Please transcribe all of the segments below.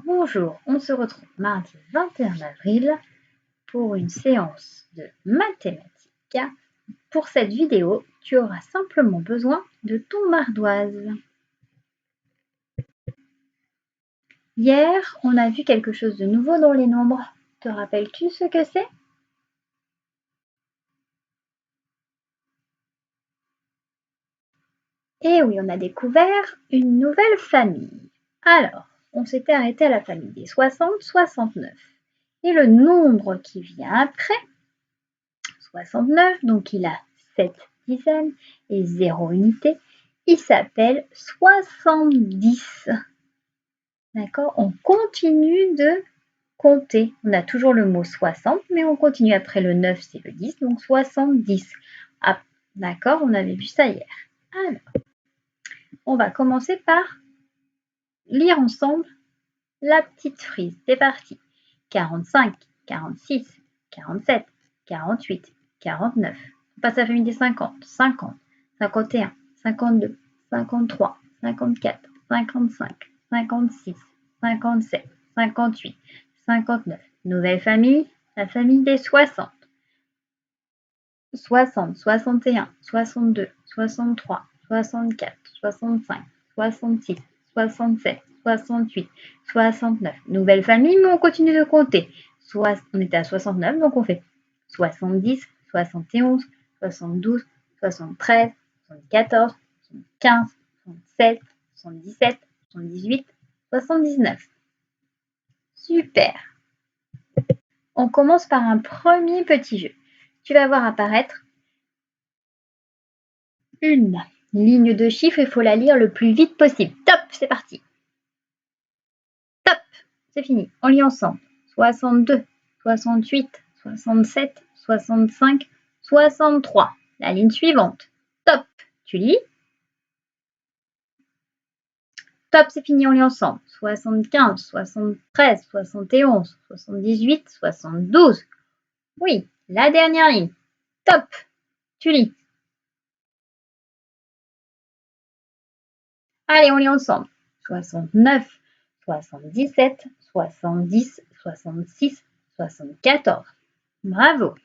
Bonjour, on se retrouve mardi 21 avril pour une séance de mathématiques. Pour cette vidéo, tu auras simplement besoin de ton ardoise. Hier, on a vu quelque chose de nouveau dans les nombres. Te rappelles-tu ce que c'est? Eh oui, on a découvert une nouvelle famille. Alors, on s'était arrêté à la famille des 60, 69. Et le nombre qui vient après, 69, donc il a 7 dizaines et 0 unité, il s'appelle 70. D'accord? On continue de compter. On a toujours le mot 60, mais on continue après le 9, c'est le 10, donc 70. Ah, d'accord? On avait vu ça hier. Alors, on va commencer par lire ensemble la petite frise. C'est parti. 45, 46, 47, 48, 49. On passe à la famille des 50, 50, 51, 52, 53, 54, 55, 56, 57, 58, 59. Nouvelle famille, la famille des 60. 60, 61, 62, 63, 64, 65, 66, 67, 68, 69. Nouvelle famille, mais on continue de compter. On était à 69, donc on fait 70, 71, 72, 73, 74, 75, 76, 77, 78, 79. Super. On commence par un premier petit jeu. Tu vas voir apparaître une ligne de chiffres, il faut la lire le plus vite possible. Top, c'est parti. Top, c'est fini. On lit ensemble. 62, 68, 67, 65, 63. La ligne suivante. Top, tu lis. Top, c'est fini, on lit ensemble. 75, 73, 71, 78, 72. Oui, la dernière ligne. Top, tu lis. Allez, on lit ensemble. 69, 77, 70, 66, 74. Bravo.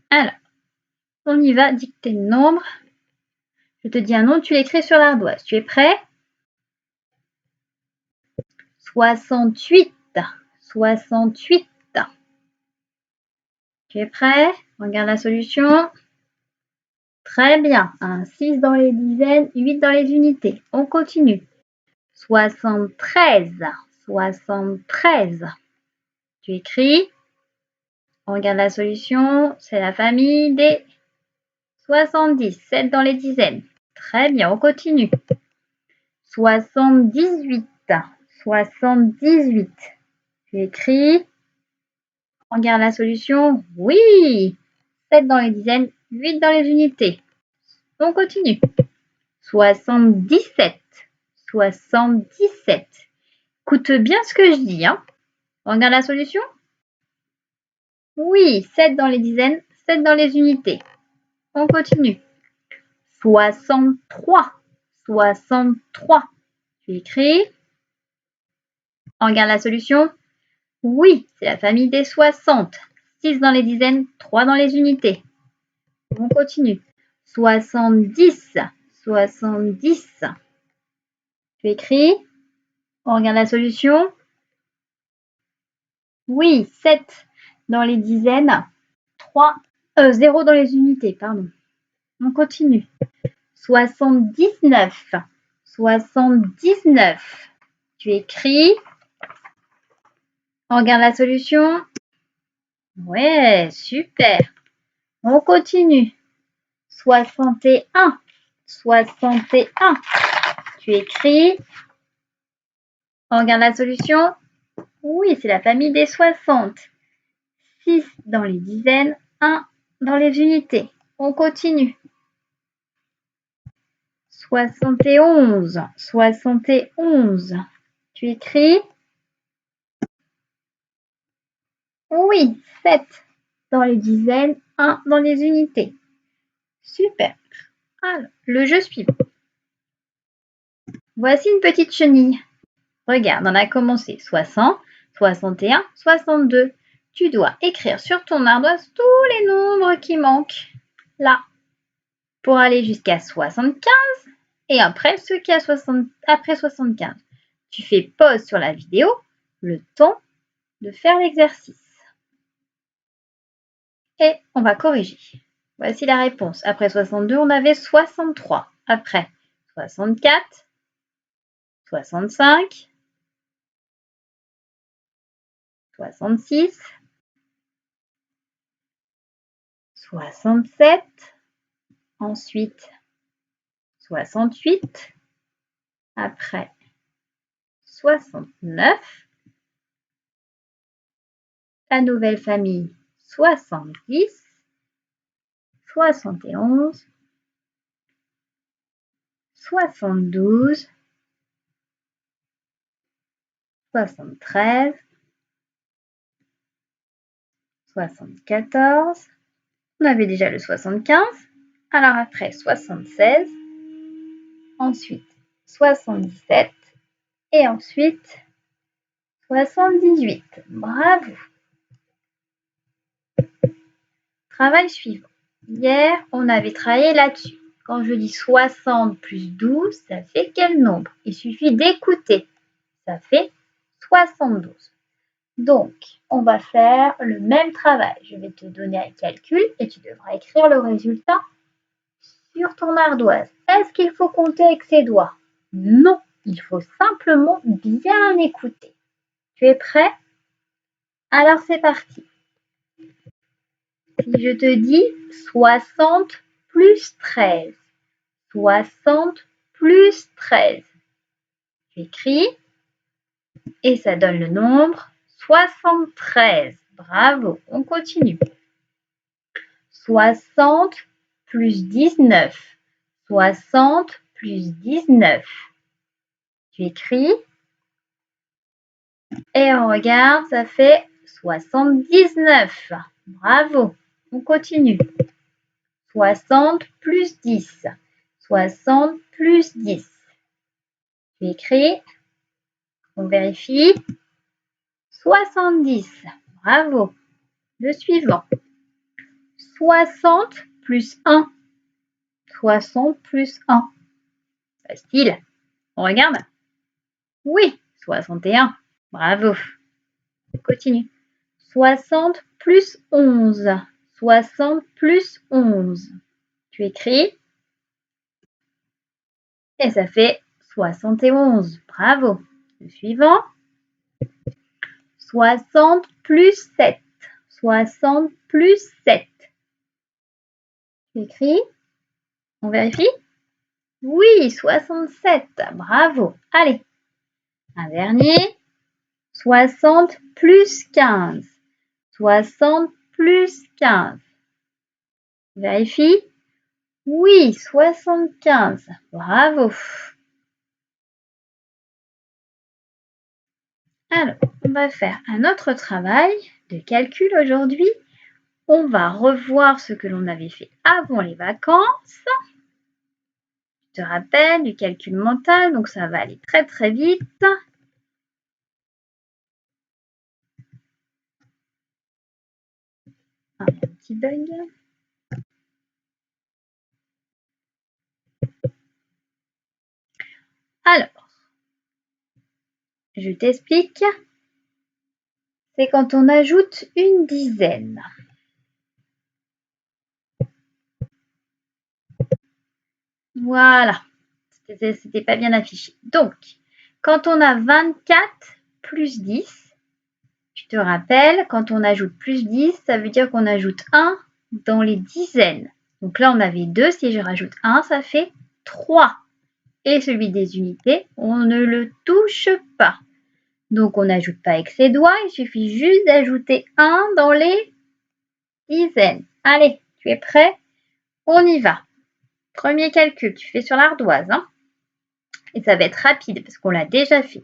Alors, on y va, dicter le nombre. Je te dis un nom, tu l'écris sur l'ardoise. Tu es prêt? 68, 68. Tu es prêt? Regarde la solution. Très bien. Un 6 dans les dizaines, 8 dans les unités. On continue. 73, 73. Tu écris. On regarde la solution. C'est la famille des 70. 7 dans les dizaines. Très bien, on continue. 78, 78. Tu écris. On regarde la solution. Oui. 7 dans les dizaines, 8 dans les unités. On continue. 77, 77. Écoute bien ce que je dis. Hein. On regarde la solution. Oui, 7 dans les dizaines, 7 dans les unités. On continue. 63, 63. Tu écris. On regarde la solution. Oui, c'est la famille des 60. 6 dans les dizaines, 3 dans les unités. On continue. 70, 70. Tu écris. On regarde la solution. Oui, 7 dans les dizaines, 0 dans les unités, pardon. On continue. 79, 79. Tu écris. On regarde la solution. Ouais, super. On continue. 61, 61. Tu écris. On regarde la solution. Oui, c'est la famille des 60. 6 dans les dizaines, 1 dans les unités. On continue. 71, 71. Tu écris. Oui, 7 dans les dizaines, 1 dans les unités. Super. Alors, le jeu suivant. Voici une petite chenille. Regarde, on a commencé 60, 61, 62. Tu dois écrire sur ton ardoise tous les nombres qui manquent. Là. Pour aller jusqu'à 75 et après ceux qui après 75. Tu fais pause sur la vidéo, le temps de faire l'exercice. Et on va corriger. Voici la réponse. Après 62, on avait 63. Après 64, 65, 66, 67, ensuite 68, après 69, la nouvelle famille 70, 71, 72, 73, 74, on avait déjà le 75, alors après 76, ensuite 77 et ensuite 78. Bravo! Travail suivant. Hier, on avait travaillé là-dessus. Quand je dis 60 plus 12, ça fait quel nombre? Il suffit d'écouter. Ça fait 72. Donc, on va faire le même travail. Je vais te donner un calcul et tu devras écrire le résultat sur ton ardoise. Est-ce qu'il faut compter avec ses doigts? Non, il faut simplement bien écouter. Tu es prêt? Alors c'est parti. Si je te dis 60 plus 13, 60 plus 13, tu écris et ça donne le nombre 73. Bravo, on continue. 60 plus 19, 60 plus 19. Tu écris et on regarde, ça fait 79. Bravo, on continue. 60 plus 10, 60 plus 10. Tu écris, on vérifie, 70. Bravo. Le suivant. 60 plus 1. 60 plus 1. Facile. On regarde? Oui, 61. Bravo. On continue. 60 plus 11. 60 plus 11. Tu écris. Et ça fait 71. Bravo. Le suivant. 60 plus 7. 60 plus 7. Tu écris. On vérifie? Oui, 67. Bravo. Allez. Un dernier. 60 plus 15. 60 plus 15. Vérifie. Oui, 75. Bravo. Alors, on va faire un autre travail de calcul aujourd'hui. On va revoir ce que l'on avait fait avant les vacances. Je te rappelle du calcul mental, donc ça va aller très très vite. Un petit bug. Alors, je t'explique. C'est quand on ajoute une dizaine. Voilà, c'était pas bien affiché. Donc, quand on a 24 plus 10, tu te rappelles, quand on ajoute plus 10, ça veut dire qu'on ajoute 1 dans les dizaines. Donc là, on avait 2, si je rajoute 1, ça fait 3. Et celui des unités, on ne le touche pas. Donc, on n'ajoute pas avec ses doigts, il suffit juste d'ajouter 1 dans les dizaines. Allez, tu es prêt? On y va. Premier calcul, tu fais sur l'ardoise. Hein, et ça va être rapide parce qu'on l'a déjà fait.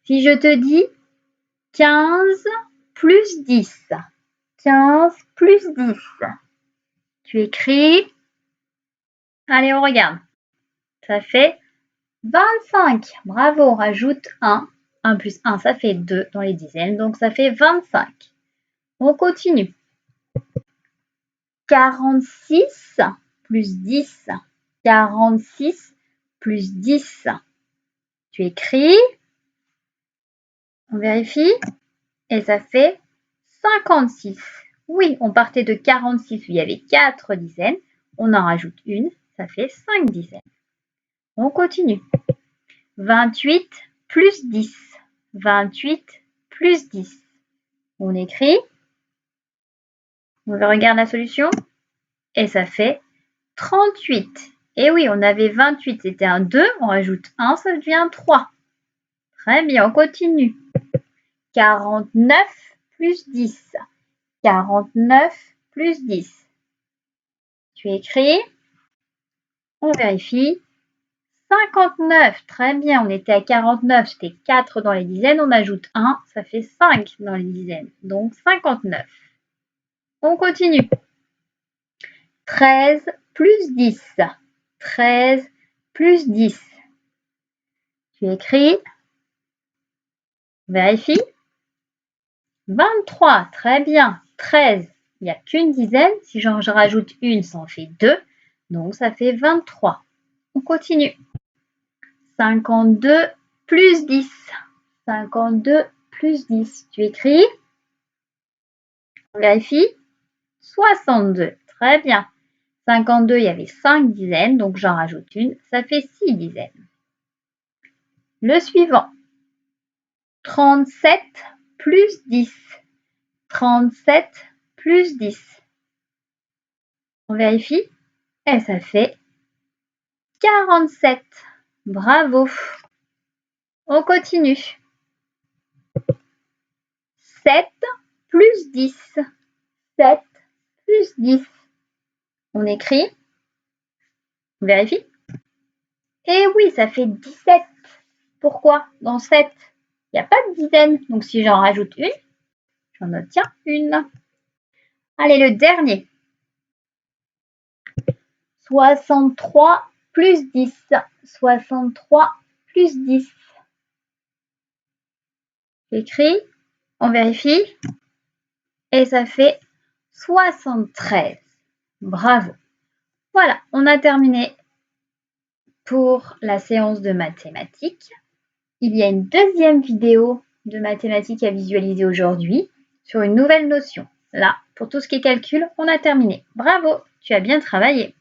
Si je te dis 15 plus 10, 15 plus 10, tu écris. Allez, on regarde. Ça fait 25. Bravo, on rajoute 1. 1 plus 1, ça fait 2 dans les dizaines, donc ça fait 25. On continue. 46 plus 10. 46 plus 10. Tu écris. On vérifie. Et ça fait 56. Oui, on partait de 46 où il y avait 4 dizaines. On en rajoute une, ça fait 5 dizaines. On continue. 28 plus 10. 28 plus 10. On écrit. On regarde la solution. Et ça fait 38. Et oui, on avait 28, c'était un 2. On rajoute 1, ça devient 3. Très bien, on continue. 49 plus 10. 49 plus 10. Tu écris. On vérifie. 59, très bien, on était à 49, c'était 4 dans les dizaines, on ajoute 1, ça fait 5 dans les dizaines, donc 59. On continue. 13 plus 10. 13 plus 10. Tu écris. Vérifie. 23, très bien. 13, il n'y a qu'une dizaine. Si j'en rajoute une, ça en fait 2. Donc, ça fait 23. On continue. 52 plus 10. 52 plus 10. Tu écris. On vérifie. 62. Très bien. 52, il y avait 5 dizaines. Donc, j'en rajoute une. Ça fait 6 dizaines. Le suivant. 37 plus 10. 37 plus 10. On vérifie. Et ça fait 47. Bravo. On continue. 7 plus 10. 7 plus 10. On écrit. On vérifie. Et oui, ça fait 17. Pourquoi? Dans 7, il n'y a pas de dizaine. Donc si j'en rajoute une, j'en obtiens une. Allez, le dernier. 63 plus 10. 63 plus 10. J'écris, on vérifie. Et ça fait 73. Bravo. Voilà, on a terminé pour la séance de mathématiques. Il y a une deuxième vidéo de mathématiques à visualiser aujourd'hui sur une nouvelle notion. Là, pour tout ce qui est calcul, on a terminé. Bravo, tu as bien travaillé.